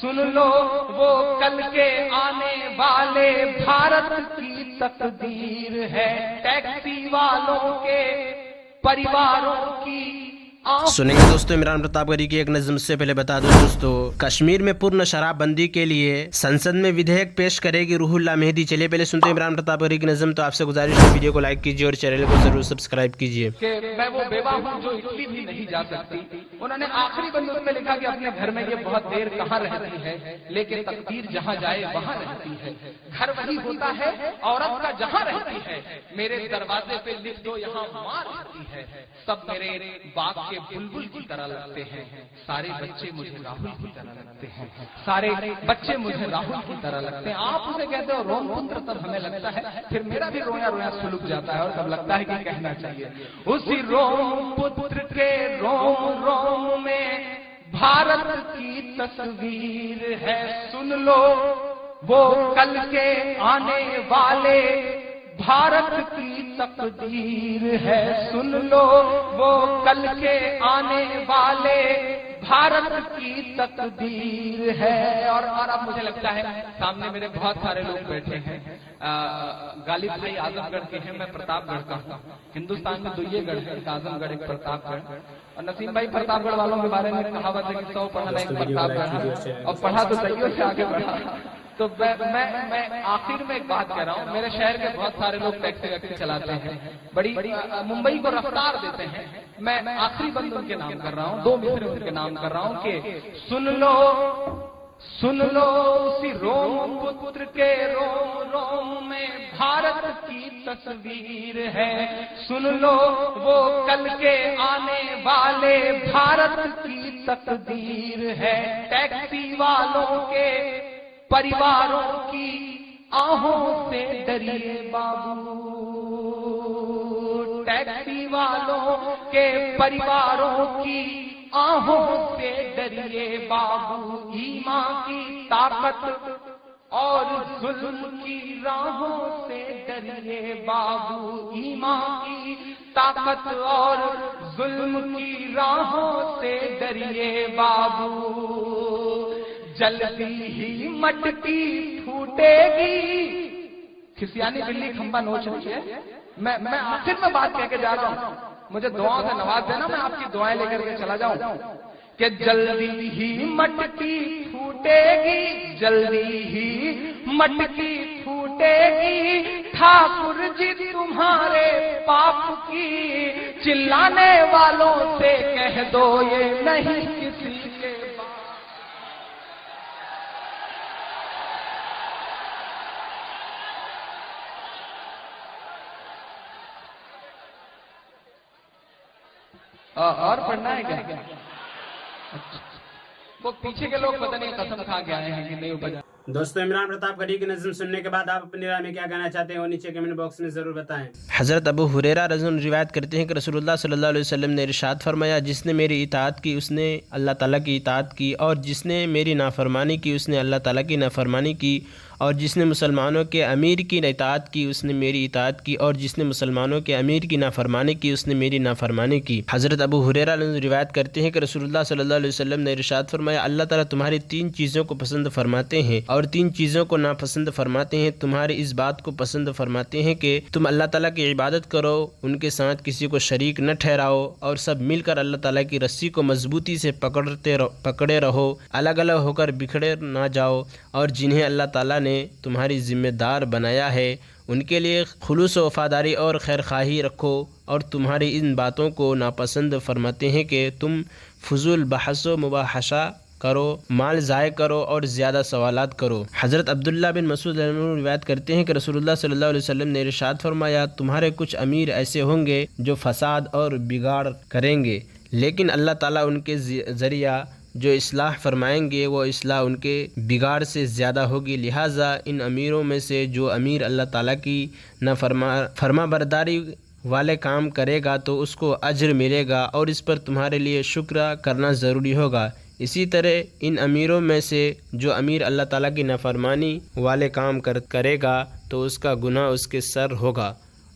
سن لو وہ کل کے آنے والے بھارت کی تقدیر ہے، ٹیکسی والوں کے پریواروں کی سنیں گے دوستو عمران پرتاپ گڑھی کی ایک نظم سے پہلے بتا دوں دوستو، کشمیر میں پرن شراب بندی کے لیے سنسد میں ودھیک پیش کرے گی روح اللہ مہدی۔ چلیے پہلے سنتے ہیں عمران پرتاپ گڑھی کی نظم۔ تو آپ سے گزارش ہے ویڈیو کو لائک کیجیے اور چینل کو ضرور سبسکرائب کیجیے۔ کہ میں وہ بیوہ ہوں جو اٹلی بھی نہیں جا سکتی۔ انہوں نے آخری بند میں لکھا کہ اپنے گھر میں یہ بہت دیر کہاں رہتی ہے، لیکن تقدیر جہاں جائے وہاں رہتی ہے۔ گھر وہی ہوتا ہے عورت کا جہاں رہتی ہے، میرے دروازے پہ لکھ دو یہاں ماں رہتی ہے۔ سب میرے باغ کے بلبل کی طرح لگتے ہیں، سارے بچے مجھے راہل کی طرح لگتے ہیں، سارے بچے مجھے راہل کی طرح لگتے ہیں۔ آپ اسے کہتے ہو روم پتر، تب ہمیں لگتا ہے پھر میرا بھی رویا رویا سلک جاتا ہے اور تب لگتا ہے کہ کہنا چاہیے اسی روم پتر کے روم روم میں بھارت کی تصویر ہے۔ سن لو وہ کل کے آنے والے بھارت کی تقدیر ہے۔ سن لو وہ کل کے آنے والے بھارت کی تقدیر ہے۔ اور اب مجھے لگتا ہے سامنے میرے بہت سارے لوگ بیٹھے ہیں، غالب بھائی اعظم گڑھ کے ہیں، میں پرتاپ گڑھ کا ہوں۔ ہندوستان میں دو یہ گڑھ ہے، ایک اعظم گڑھ ایک پرتاپ گڑھ۔ اور نسیم بھائی پرتاپ گڑھ والوں کے بارے میں کہاوت ہے کہ 100 پڑھا ایک پرتاپ گڑھ، اور پڑھا تو صحیح سے آگے بڑھا۔ تو میں آخر میں ایک بات کہہ رہا ہوں، میرے شہر کے بہت سارے لوگ ٹیکسی ویکسی چلاتے ہیں، بڑی ممبئی کو رفتار دیتے ہیں۔ میں آخری بند ان کے نام کر رہا ہوں، 2 مصرے ان کے نام کر رہا ہوں کہ سن لو اسی روم پتر کے روم روم میں بھارت کی تصویر ہے۔ سن لو وہ کل کے آنے والے بھارت کی تقدیر ہے۔ ٹیکسی والوں کے پریواروں کی آہوں سے ڈریے بابو، ٹیکسی والوں کے پریواروں کی آہوں سے ڈریے بابو۔ ایمان کی طاقت اور ظلم کی راہوں سے ڈریے بابو، ایمان کی طاقت اور ظلم کی راہوں سے ڈریے بابو۔ جلدی ہی مٹی پھوٹے گی، کھسیانی بلی کھمبا نوچ رہی ہے۔ میں آخر میں بات کہہ کے جا رہا ہوں، مجھے دعاؤں سے نواز دینا، میں آپ کی دعائیں لے کر کے چلا جاؤں کہ جلدی ہی مٹی پھوٹے گی، جلدی ہی مٹی پھوٹے گی، ٹھاکر جی تمہارے پاپ کی چلانے والوں سے کہہ دو یہ نہیں کسی کے اور پڑھنا ہے کیا؟ وہ پیچھے کے لوگ پتہ نہیں قسم کھا کے آئے ہیں کہ نہیں بجا۔ دوستو عمران پرتاپ گڑھی کی نظم سننے کے بعد آپ اپنی رائے میں کیا کہنا چاہتے ہیں وہ نیچے کمنٹ باکس میں ضرور بتائیں۔ حضرت ابو ہریرہ رضی اللہ عنہ روایت کرتے ہیں کہ رسول اللہ صلی اللہ علیہ وسلم نے ارشاد فرمایا، جس نے میری اطاعت کی اس نے اللہ تعالیٰ کی اطاعت کی، اور جس نے میری نافرمانی کی اس نے اللہ تعالیٰ کی نافرمانی کی، اور جس نے مسلمانوں کے امیر کی اطاعت کی اس نے میری اطاعت کی، اور جس نے مسلمانوں کے امیر کی نافرمانی کی اس نے میری نافرمانی کی۔ حضرت ابو ہریرہ روایت کرتے ہیں کہ رسول اللہ صلی اللہ علیہ وسلم نے ارشاد فرمایا، اللہ تعالیٰ تمہاری 3 چیزوں کو پسند فرماتے ہیں اور 3 چیزوں کو ناپسند فرماتے ہیں۔ تمہاری اس بات کو پسند فرماتے ہیں کہ تم اللہ تعالیٰ کی عبادت کرو، ان کے ساتھ کسی کو شریک نہ ٹھہراؤ، اور سب مل کر اللہ تعالیٰ کی رسی کو مضبوطی سے پکڑے رہو، الگ الگ ہو کر بکھڑے نہ جاؤ، اور جنہیں اللہ تعالیٰ نے تمہاری ذمہ دار بنایا ہے ان کے لیے خلوص و وفاداری اور خیرخواہی رکھو، اور تمہاری ان باتوں کو ناپسند فرماتے ہیں کہ تم فضول بحث و مباحثہ کرو، مال ضائع کرو اور زیادہ سوالات کرو۔ حضرت عبداللہ بن مسعود روایت کرتے ہیں کہ رسول اللہ صلی اللہ علیہ وسلم نے ارشاد فرمایا، تمہارے کچھ امیر ایسے ہوں گے جو فساد اور بگاڑ کریں گے، لیکن اللہ تعالیٰ ان کے ذریعہ جو اصلاح فرمائیں گے وہ اصلاح ان کے بگاڑ سے زیادہ ہوگی۔ لہٰذا ان امیروں میں سے جو امیر اللہ تعالیٰ کی فرما برداری والے کام کرے گا تو اس کو اجر ملے گا، اور اس پر تمہارے لیے شکر کرنا ضروری ہوگا۔ اسی طرح ان امیروں میں سے جو امیر اللہ تعالیٰ کی نافرمانی والے کام کرے گا تو اس کا گناہ اس کے سر ہوگا،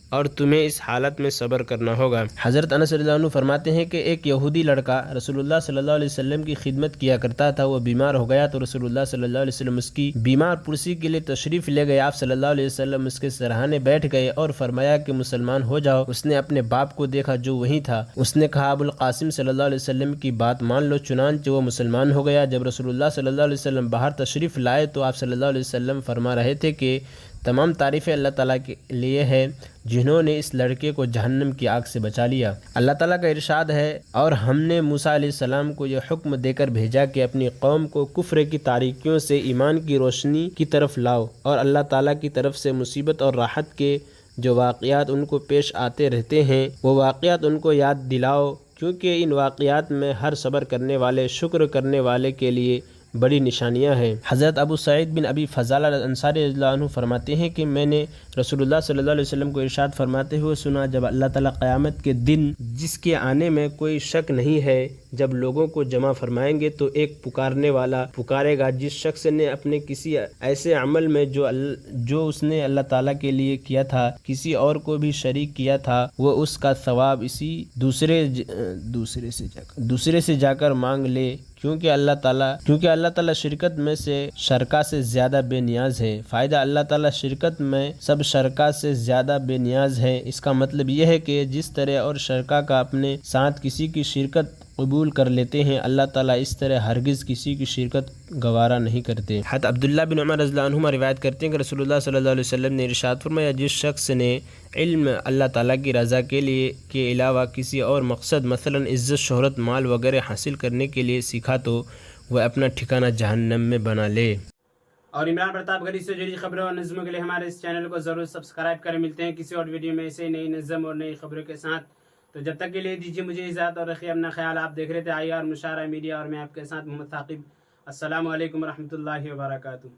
اور تمہیں اس حالت میں صبر کرنا ہوگا۔ حضرت انس رضی اللہ عنہ فرماتے ہیں کہ ایک یہودی لڑکا رسول اللہ صلی اللہ علیہ وسلم کی خدمت کیا کرتا تھا، وہ بیمار ہو گیا تو رسول اللہ صلی اللہ علیہ وسلم اس کی بیمار پرسی کے لیے تشریف لے گئے۔ آپ صلی اللہ علیہ وسلم اس کے سرہانے بیٹھ گئے اور فرمایا کہ مسلمان ہو جاؤ۔ اس نے اپنے باپ کو دیکھا جو وہیں تھا، اس نے کہا ابو القاسم صلی اللہ علیہ وسلم کی بات مان لو، چنانچہ وہ مسلمان ہو گیا۔ جب رسول اللہ صلی اللہ علیہ وسلم باہر تشریف لائے تو آپ صلی اللہ علیہ وسلم فرما رہے تھے کہ تمام تعریفیں اللہ تعالیٰ کے لیے ہے جنہوں نے اس لڑکے کو جہنم کی آگ سے بچا لیا۔ اللہ تعالیٰ کا ارشاد ہے، اور ہم نے موسیٰ علیہ السلام کو یہ حکم دے کر بھیجا کہ اپنی قوم کو کفر کی تاریکیوں سے ایمان کی روشنی کی طرف لاؤ، اور اللہ تعالیٰ کی طرف سے مصیبت اور راحت کے جو واقعات ان کو پیش آتے رہتے ہیں وہ واقعات ان کو یاد دلاؤ، کیونکہ ان واقعات میں ہر صبر کرنے والے، شکر کرنے والے کے لیے بڑی نشانیاں ہیں۔ حضرت ابو سعید بن ابی فضالہ انصاری رضی اللہ عنہ فرماتے ہیں کہ میں نے رسول اللہ صلی اللہ علیہ وسلم کو ارشاد فرماتے ہوئے سنا، جب اللہ تعالیٰ قیامت کے دن جس کے آنے میں کوئی شک نہیں ہے، جب لوگوں کو جمع فرمائیں گے تو ایک پکارنے والا پکارے گا، جس شخص نے اپنے کسی ایسے عمل میں جو اس نے اللہ تعالیٰ کے لیے کیا تھا کسی اور کو بھی شریک کیا تھا، وہ اس کا ثواب اسی دوسرے سے جا کر مانگ لے، کیونکہ اللہ تعالیٰ شرکت میں سے شرکا سے زیادہ بے نیاز ہے۔ فائدہ اللہ تعالیٰ شرکت میں سب شرکا سے زیادہ بے نیاز ہے۔ اس کا مطلب یہ ہے کہ جس طرح اور شرکا کا اپنے ساتھ کسی کی شرکت قبول کر لیتے ہیں، اللہ تعالیٰ اس طرح ہرگز کسی کی شرکت گوارا نہیں کرتے۔ حضرت عبداللہ بن عمر رضی اللہ عنہما روایت کرتے ہیں کہ رسول اللہ صلی اللہ علیہ وسلم نے ارشاد فرمایا، جس شخص نے علم اللہ تعالیٰ کی رضا کے لیے کے علاوہ کسی اور مقصد مثلا عزت، شہرت، مال وغیرہ حاصل کرنے کے لیے سیکھا تو وہ اپنا ٹھکانہ جہنم میں بنا لے۔ اور عمران پرتاپ گھڑی سے جڑی خبروں اور نظموں کے لیے ہمارے اس چینل کو ضرور سبسکرائب کریں۔ ملتے ہیں کسی اور ویڈیو میں ایسے نئی نظم اور نئی خبروں کے ساتھ، تو جب تک کے لیے دیجیے مجھے اجازت اور رکھیے اپنا خیال۔ آپ دیکھ رہے تھے آئی آر مشاعرہ میڈیا اور میں آپ کے ساتھ محمد ثاقب۔ السلام علیکم ورحمۃ اللہ وبرکاتہ۔